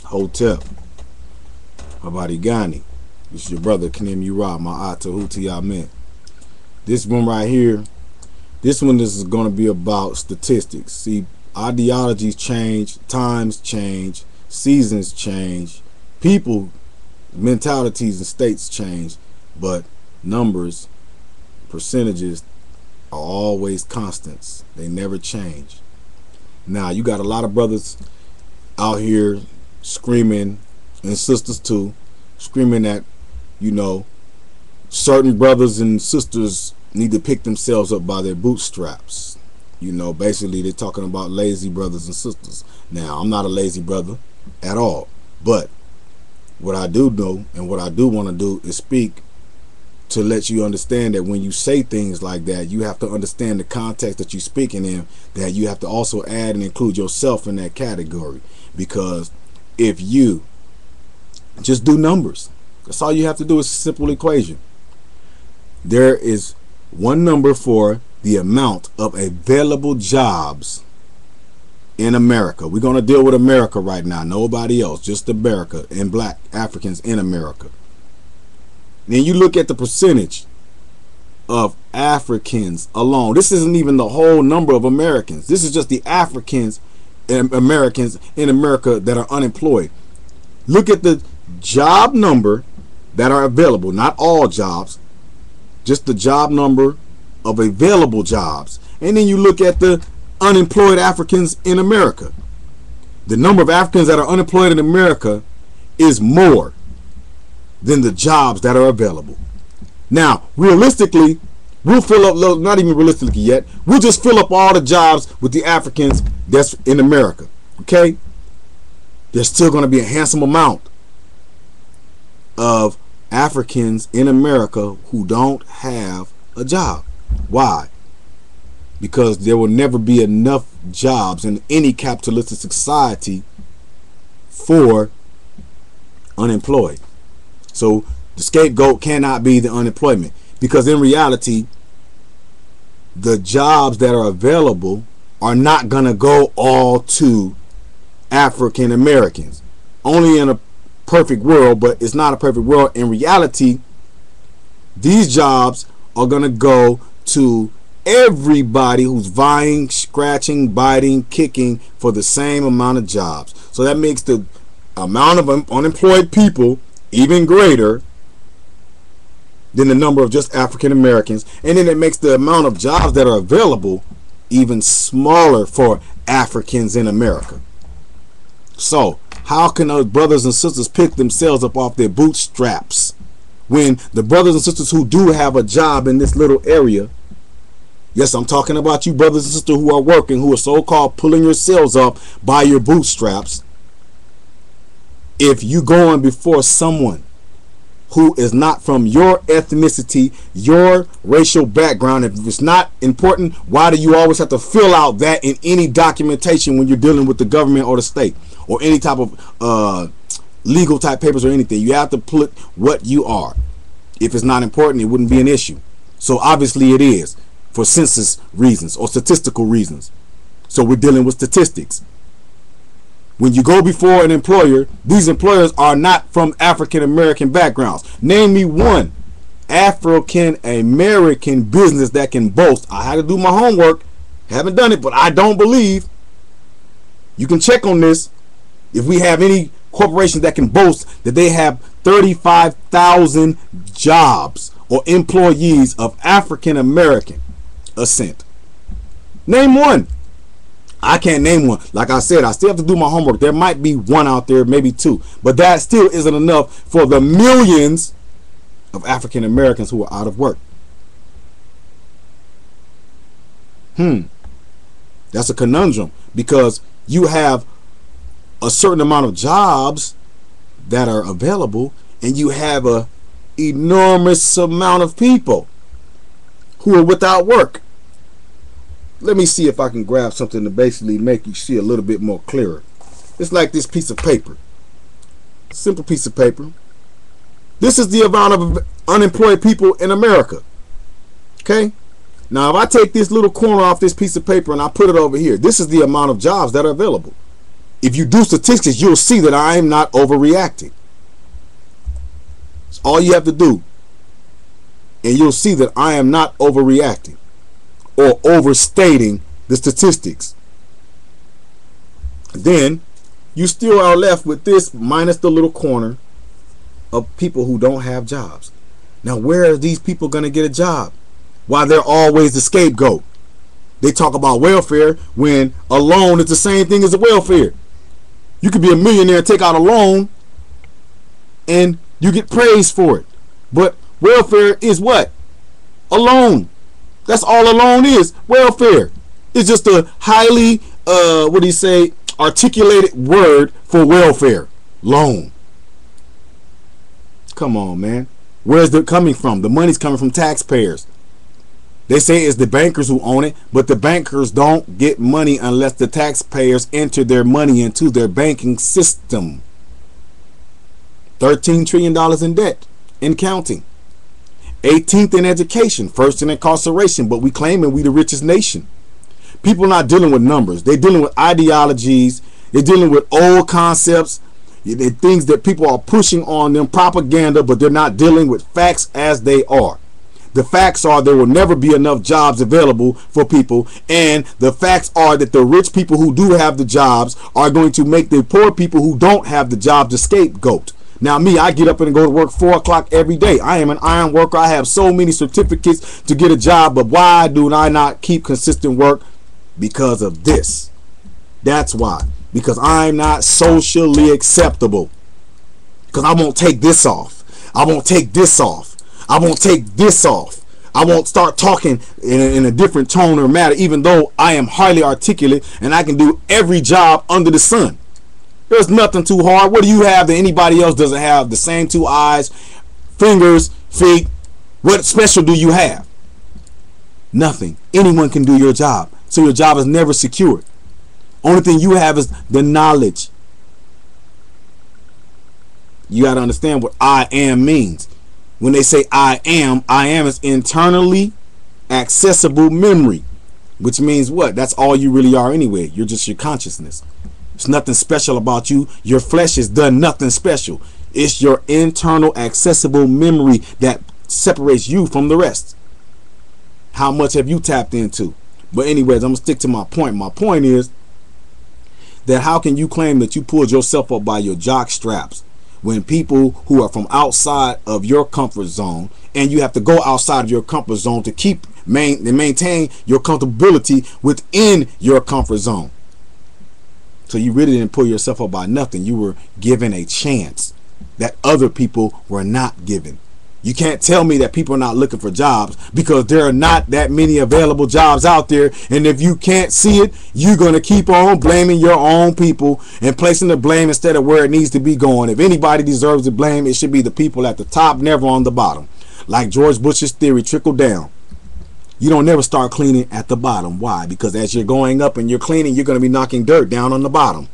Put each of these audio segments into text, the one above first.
Hotep, Habari Gani. This is your brother Krmta-Truth, my Atahuti Amen. This one right here, this one is going to be about statistics. See, ideologies change, times change, seasons change, people, mentalities and states change, but numbers, percentages are always constants. They never change. Now, you got a lot of brothers out here screaming, and sisters too, screaming at, you know, certain brothers and sisters need to pick themselves up by their bootstraps. You know, basically they're talking about lazy brothers and sisters. Now, I'm not a lazy brother at all, but what I do know and what I do want to do is speak to let you understand that when you say things like that, you have to understand the context that you're speaking in, that you have to also add and include yourself in that category. Because if you just do numbers, that's all you have to do. Is a simple equation. There is one number for the amount of available jobs in America. We're going to deal with America right now, nobody else, just America and black Africans in America. Then you look at the percentage of Africans alone. This isn't even the whole number of Americans. This is just the Africans and Americans in America that are unemployed. Look at the job number that are available, not all jobs, just the job number of available jobs. And then you look at the unemployed Africans in America. The number of Africans that are unemployed in America is more than the jobs that are available. Now, realistically, we'll fill up, not even realistically yet, we'll just fill up all the jobs with the Africans that's in America. Okay? There's still going to be a handsome amount of Africans in America who don't have a job. Why? Because there will never be enough jobs in any capitalistic society for unemployed. So the scapegoat cannot be the unemployment, because in reality, the jobs that are available are not going to go all to African Americans. Only in a perfect world, but it's not a perfect world. In reality, these jobs are going to go to everybody who's vying, scratching, biting, kicking for the same amount of jobs. So that makes the amount of unemployed people even greater than the number of just African Americans, and then it makes the amount of jobs that are available even smaller for Africans in America. So how can those brothers and sisters pick themselves up off their bootstraps when the brothers and sisters who do have a job in this little area, yes, I'm talking about you brothers and sisters who are working, who are so-called pulling yourselves up by your bootstraps, if you going before someone who is not from your ethnicity, your racial background, if it's not important, why do you always have to fill out that in any documentation when you're dealing with the government or the state or any type of legal type papers or anything? You have to put what you are. If it's not important, it wouldn't be an issue. So obviously it is for census reasons or statistical reasons. So we're dealing with statistics. When you go before an employer, these employers are not from African American backgrounds. Name me one African American business that can boast. I had to do my homework. Haven't done it, but I don't believe. You can check on this. If we have any corporation that can boast that they have 35,000 jobs or employees of African American ascent. Name one. I can't name one. Like I said, I still have to do my homework. There might be one out there, maybe two, but that still isn't enough for the millions of African Americans who are out of work. That's a conundrum, because you have a certain amount of jobs that are available, and you have a enormous amount of people who are without work. Let me see if I can grab something to basically make you see a little bit more clearer. It's like this piece of paper. Simple piece of paper. This is the amount of unemployed people in America. Okay? Now, if I take this little corner off this piece of paper and I put it over here, this is the amount of jobs that are available. If you do statistics, you'll see that I am not overreacting. It's all you have to do. And you'll see that I am not overreacting or overstating the statistics. Then you still are left with this minus the little corner of people who don't have jobs. Now, where are these people going to get a job? Why, they're always the scapegoat. They talk about welfare when a loan is the same thing as a welfare. You could be a millionaire and take out a loan and you get praised for it. But welfare is what? A loan. That's all a loan is. Welfare. It's just a highly, articulated word for welfare. Loan. Come on, man. Where's it coming from? The money's coming from taxpayers. They say it's the bankers who own it, but the bankers don't get money unless the taxpayers enter their money into their banking system. $13 trillion in debt and counting. 18th in education, first in incarceration, but we claiming we the richest nation. People are not dealing with numbers. They're dealing with ideologies. They're dealing with old concepts. They're things that people are pushing on them, propaganda, but they're not dealing with facts as they are. The facts are there will never be enough jobs available for people, and the facts are that the rich people who do have the jobs are going to make the poor people who don't have the jobs the scapegoat. Now me, I get up and go to work 4 o'clock every day. I am an iron worker. I have so many certificates to get a job, but why do I not keep consistent work? Because of this. That's why. Because I'm not socially acceptable. Because I won't take this off. I won't take this off. I won't take this off. I won't start talking in a different tone or matter, even though I am highly articulate and I can do every job under the sun. There's nothing too hard. What do you have that anybody else doesn't have? The same 2 eyes, fingers, feet. What special do you have? Nothing. Anyone can do your job. So your job is never secured. Only thing you have is the knowledge. You got to understand what I am means. When they say I am is internally accessible memory, which means what? That's all you really are anyway. You're just your consciousness. There's nothing special about you. Your flesh has done nothing special. It's your internal accessible memory that separates you from the rest. How much have you tapped into? But anyways, I'm going to stick to my point. My point is that how can you claim that you pulled yourself up by your jock straps when people who are from outside of your comfort zone, and you have to go outside of your comfort zone to keep maintain your comfortability within your comfort zone? So you really didn't pull yourself up by nothing. You were given a chance that other people were not given. You can't tell me that people are not looking for jobs, because there are not that many available jobs out there. And if you can't see it, you're going to keep on blaming your own people and placing the blame instead of where it needs to be going. If anybody deserves the blame, it should be the people at the top, never on the bottom. Like George Bush's theory, trickle down. You don't never start cleaning at the bottom. Why? Because as you're going up and you're cleaning, you're going to be knocking dirt down on the bottom.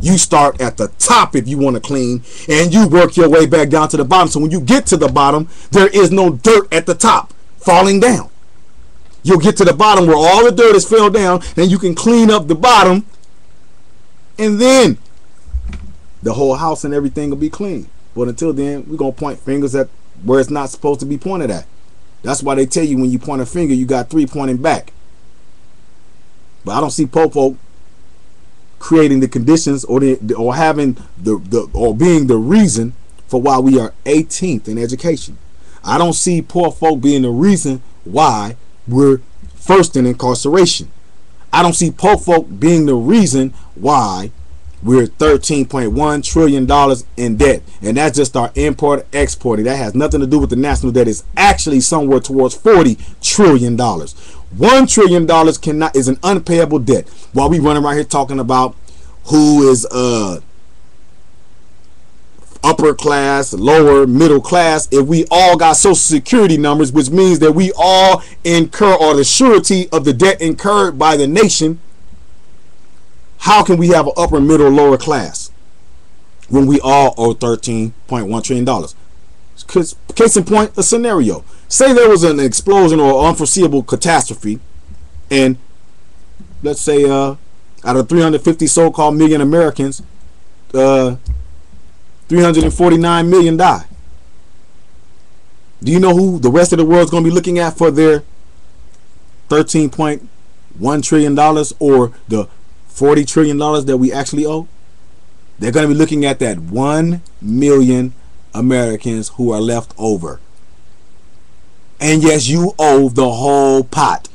You start at the top if you want to clean, and you work your way back down to the bottom. So when you get to the bottom, there is no dirt at the top falling down. You'll get to the bottom where all the dirt has fell down, and you can clean up the bottom, and then the whole house and everything will be clean. But until then, we're going to point fingers at where it's not supposed to be pointed at. That's why they tell you when you point a finger, you got 3 pointing back. But I don't see folk creating the conditions or having or being the reason for why we are 18th in education. I don't see poor folk being the reason why we're first in incarceration. I don't see poor folk being the reason why we're $13.1 trillion in debt. And that's just our import exporting. That has nothing to do with the national debt. It's actually somewhere towards $40 trillion. $1 trillion is an unpayable debt. While we running around here talking about who is upper class, lower, middle class, if we all got social security numbers, which means that we all incur, or the surety of the debt incurred by the nation, how can we have an upper, middle, lower class when we all owe $13.1 trillion? Case in point, a scenario. Say there was an explosion or unforeseeable catastrophe, and let's say a Out of 350 so-called million Americans, 349 million die. Do you know who the rest of the world is going to be looking at for their $13.1 trillion or the $40 trillion that we actually owe? They're going to be looking at that 1 million Americans who are left over. And yes, you owe the whole pot.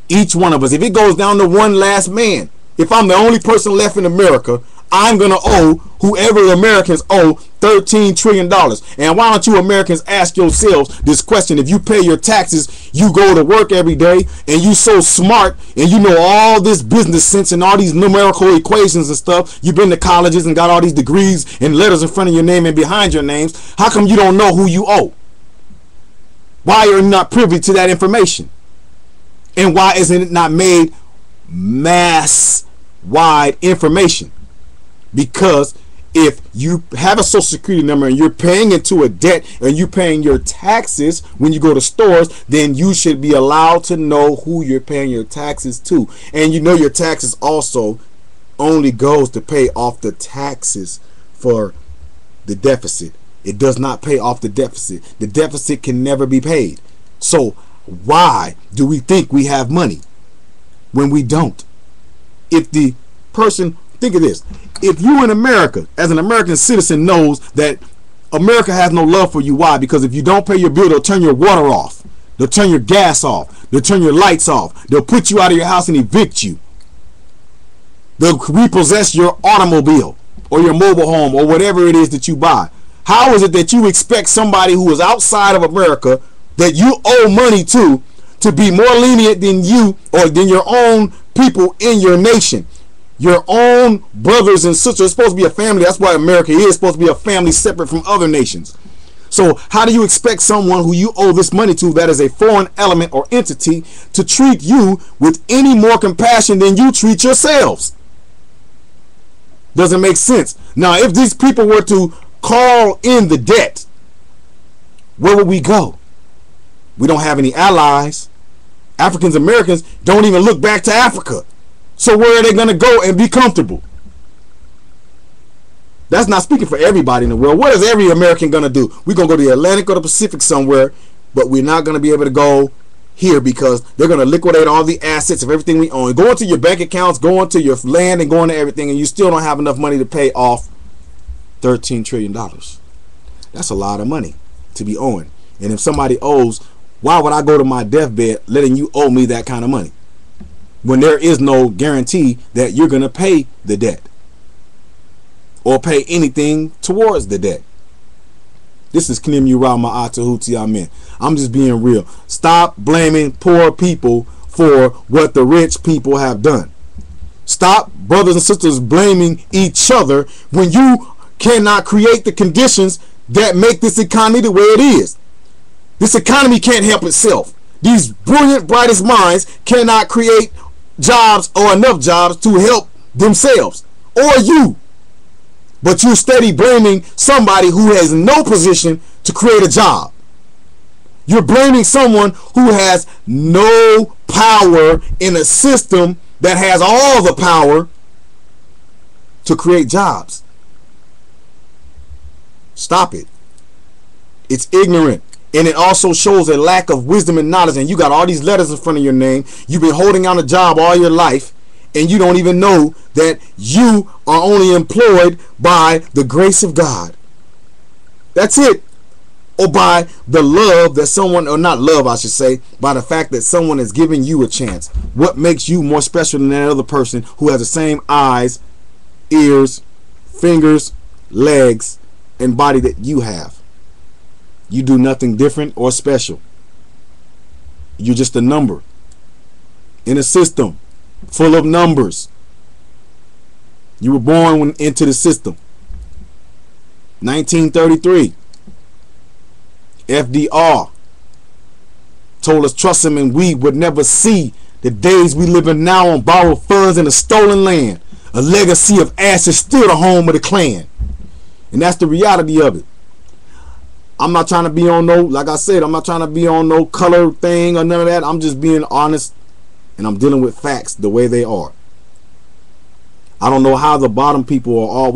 Each one of us. If it goes down to one last man, if I'm the only person left in America, I'm going to owe whoever the Americans owe $13 trillion. And why don't you Americans ask yourselves this question? If you pay your taxes, you go to work every day, and you so smart, and you know all this business sense and all these numerical equations and stuff. You've been to colleges and got all these degrees and letters in front of your name and behind your names. How come you don't know who you owe? Why are you not privy to that information? And why isn't it not made mass-wide information? Because if you have a social security number and you're paying into a debt and you're paying your taxes when you go to stores, then you should be allowed to know who you're paying your taxes to. And you know your taxes also only goes to pay off the taxes for the deficit. It does not pay off the deficit. The deficit can never be paid. So why do we think we have money when we don't? If the person, think of this, if you in America as an American citizen knows that America has no love for you, why? Because if you don't pay your bill, they'll turn your water off, they'll turn your gas off, they'll turn your lights off, they'll put you out of your house and evict you, they'll repossess your automobile or your mobile home or whatever it is that you buy. How is it that you expect somebody who is outside of America that you owe money to be more lenient than you or than your own people in your nation? Your own brothers and sisters. It's supposed to be a family. That's why America is supposed to be a family separate from other nations. So how do you expect someone who you owe this money to, that is a foreign element or entity, to treat you with any more compassion than you treat yourselves? Doesn't make sense. Now, if these people were to call in the debt, where would we go? We don't have any allies. Africans Americans don't even look back to Africa. So where are they going to go and be comfortable? That's not speaking for everybody in the world. What is every American going to do? We're going to go to the Atlantic or the Pacific somewhere, but we're not going to be able to go here because they're going to liquidate all the assets of everything we own. Go into your bank accounts, go into your land, and go into everything, and you still don't have enough money to pay off $13 trillion. That's a lot of money to be owing. And if somebody owes, why would I go to my deathbed letting you owe me that kind of money when there is no guarantee that you're going to pay the debt or pay anything towards the debt? This is Amen. I'm just being real. Stop blaming poor people for what the rich people have done. Stop, brothers and sisters, blaming each other when you cannot create the conditions that make this economy the way it is. This economy can't help itself. These brilliant, brightest minds cannot create jobs or enough jobs to help themselves or you. But you're steady blaming somebody who has no position to create a job. You're blaming someone who has no power in a system that has all the power to create jobs. Stop it. It's ignorant. And it also shows a lack of wisdom and knowledge. And you got all these letters in front of your name. You've been holding on a job all your life, and you don't even know that you are only employed by the grace of God. That's it. Or by the love that someone, or not love, I should say, by the fact that someone is giving you a chance. What makes you more special than that other person who has the same eyes, ears, fingers, legs, and body that you have? You do nothing different or special. You're just a number in a system full of numbers. You were born into the system. 1933. FDR told us trust him and we would never see the days we live in now on borrowed funds in a stolen land. A legacy of ashes still the home of the Klan. And that's the reality of it. I'm not trying to be on no, like I said, I'm not trying to be on no color thing or none of that. I'm just being honest, and I'm dealing with facts the way they are. I don't know how the bottom people are always